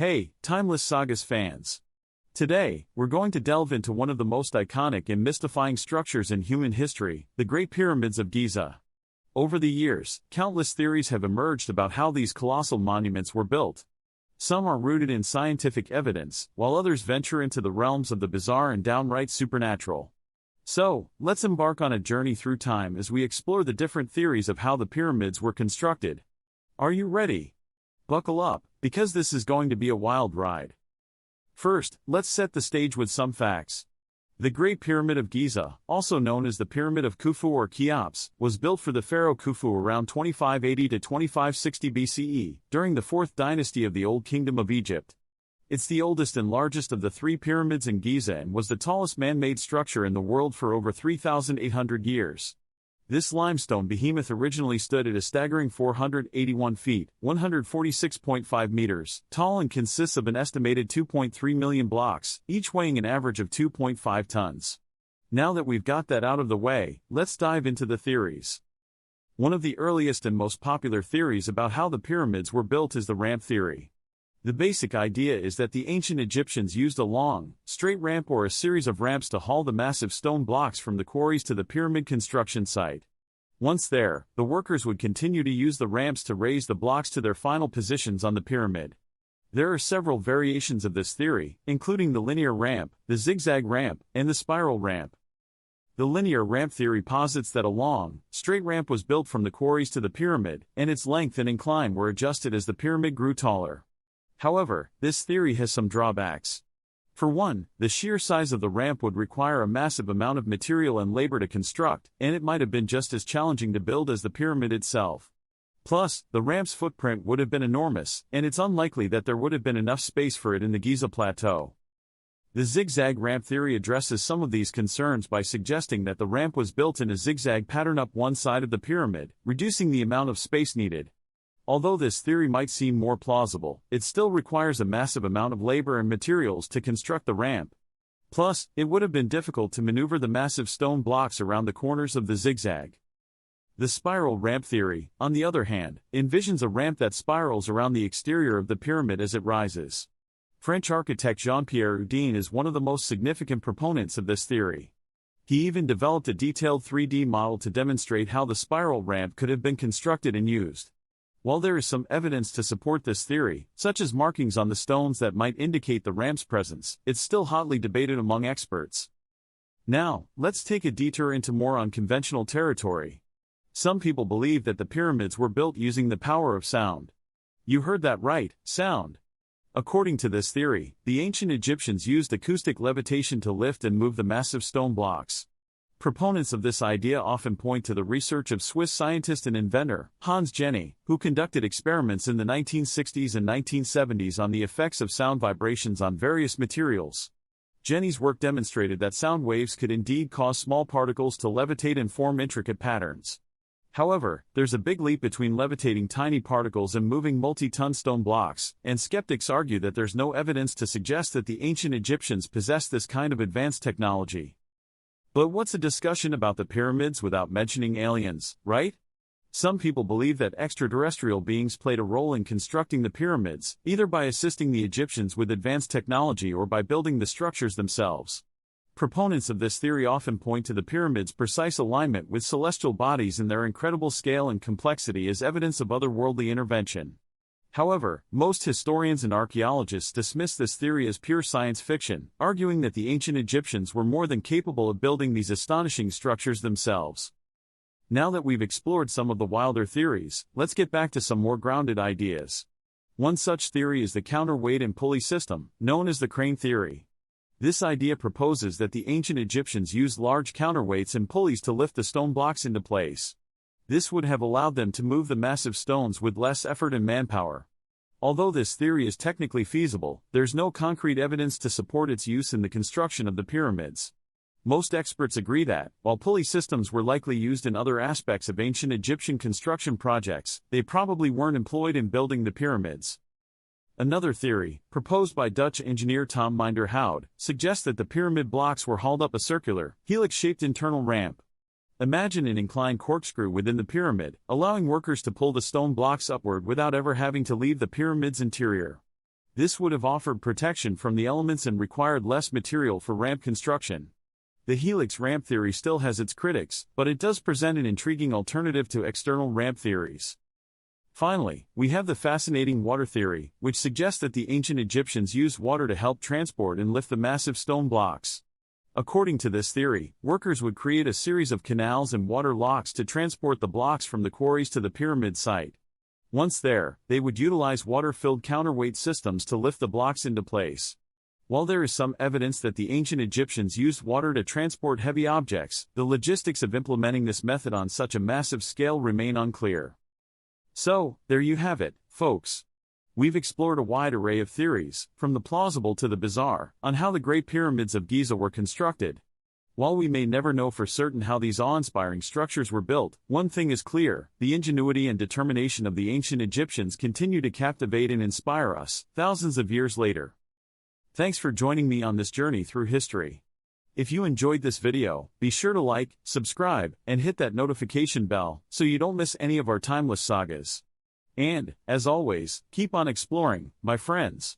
Hey, Timeless Sagas fans! Today, we're going to delve into one of the most iconic and mystifying structures in human history, the Great Pyramids of Giza. Over the years, countless theories have emerged about how these colossal monuments were built. Some are rooted in scientific evidence, while others venture into the realms of the bizarre and downright supernatural. So, let's embark on a journey through time as we explore the different theories of how the pyramids were constructed. Are you ready? Buckle up, because this is going to be a wild ride. First, let's set the stage with some facts. The Great Pyramid of Giza, also known as the Pyramid of Khufu or Cheops, was built for the pharaoh Khufu around 2580 to 2560 BCE, during the 4th dynasty of the Old Kingdom of Egypt. It's the oldest and largest of the 3 pyramids in Giza and was the tallest man-made structure in the world for over 3,800 years. This limestone behemoth originally stood at a staggering 481 feet, 146.5 meters, tall and consists of an estimated 2.3 million blocks, each weighing an average of 2.5 tons. Now that we've got that out of the way, let's dive into the theories. One of the earliest and most popular theories about how the pyramids were built is the ramp theory. The basic idea is that the ancient Egyptians used a long, straight ramp or a series of ramps to haul the massive stone blocks from the quarries to the pyramid construction site. Once there, the workers would continue to use the ramps to raise the blocks to their final positions on the pyramid. There are several variations of this theory, including the linear ramp, the zigzag ramp, and the spiral ramp. The linear ramp theory posits that a long, straight ramp was built from the quarries to the pyramid, and its length and incline were adjusted as the pyramid grew taller. However, this theory has some drawbacks. For one, the sheer size of the ramp would require a massive amount of material and labor to construct, and it might have been just as challenging to build as the pyramid itself. Plus, the ramp's footprint would have been enormous, and it's unlikely that there would have been enough space for it in the Giza Plateau. The zigzag ramp theory addresses some of these concerns by suggesting that the ramp was built in a zigzag pattern up one side of the pyramid, reducing the amount of space needed. Although this theory might seem more plausible, it still requires a massive amount of labor and materials to construct the ramp. Plus, it would have been difficult to maneuver the massive stone blocks around the corners of the zigzag. The spiral ramp theory, on the other hand, envisions a ramp that spirals around the exterior of the pyramid as it rises. French architect Jean-Pierre Houdin is one of the most significant proponents of this theory. He even developed a detailed 3D model to demonstrate how the spiral ramp could have been constructed and used. While there is some evidence to support this theory, such as markings on the stones that might indicate the ramp's presence, it's still hotly debated among experts. Now, let's take a detour into more unconventional territory. Some people believe that the pyramids were built using the power of sound. You heard that right, sound. According to this theory, the ancient Egyptians used acoustic levitation to lift and move the massive stone blocks. Proponents of this idea often point to the research of Swiss scientist and inventor, Hans Jenny, who conducted experiments in the 1960s and 1970s on the effects of sound vibrations on various materials. Jenny's work demonstrated that sound waves could indeed cause small particles to levitate and form intricate patterns. However, there's a big leap between levitating tiny particles and moving multi-ton stone blocks, and skeptics argue that there's no evidence to suggest that the ancient Egyptians possessed this kind of advanced technology. But what's a discussion about the pyramids without mentioning aliens, right? Some people believe that extraterrestrial beings played a role in constructing the pyramids, either by assisting the Egyptians with advanced technology or by building the structures themselves. Proponents of this theory often point to the pyramids' precise alignment with celestial bodies and their incredible scale and complexity as evidence of otherworldly intervention. However, most historians and archaeologists dismiss this theory as pure science fiction, arguing that the ancient Egyptians were more than capable of building these astonishing structures themselves. Now that we've explored some of the wilder theories, let's get back to some more grounded ideas. One such theory is the counterweight and pulley system, known as the crane theory. This idea proposes that the ancient Egyptians used large counterweights and pulleys to lift the stone blocks into place. This would have allowed them to move the massive stones with less effort and manpower. Although this theory is technically feasible, there's no concrete evidence to support its use in the construction of the pyramids. Most experts agree that, while pulley systems were likely used in other aspects of ancient Egyptian construction projects, they probably weren't employed in building the pyramids. Another theory, proposed by Dutch engineer Tom Minder-Hout, suggests that the pyramid blocks were hauled up a circular, helix-shaped internal ramp. Imagine an inclined corkscrew within the pyramid, allowing workers to pull the stone blocks upward without ever having to leave the pyramid's interior. This would have offered protection from the elements and required less material for ramp construction. The helix ramp theory still has its critics, but it does present an intriguing alternative to external ramp theories. Finally, we have the fascinating water theory, which suggests that the ancient Egyptians used water to help transport and lift the massive stone blocks. According to this theory, workers would create a series of canals and water locks to transport the blocks from the quarries to the pyramid site. Once there, they would utilize water-filled counterweight systems to lift the blocks into place. While there is some evidence that the ancient Egyptians used water to transport heavy objects, the logistics of implementing this method on such a massive scale remain unclear. So, there you have it, folks. We've explored a wide array of theories, from the plausible to the bizarre, on how the Great Pyramids of Giza were constructed. While we may never know for certain how these awe-inspiring structures were built, one thing is clear: the ingenuity and determination of the ancient Egyptians continue to captivate and inspire us, thousands of years later. Thanks for joining me on this journey through history. If you enjoyed this video, be sure to like, subscribe, and hit that notification bell so you don't miss any of our timeless sagas. And, as always, keep on exploring, my friends.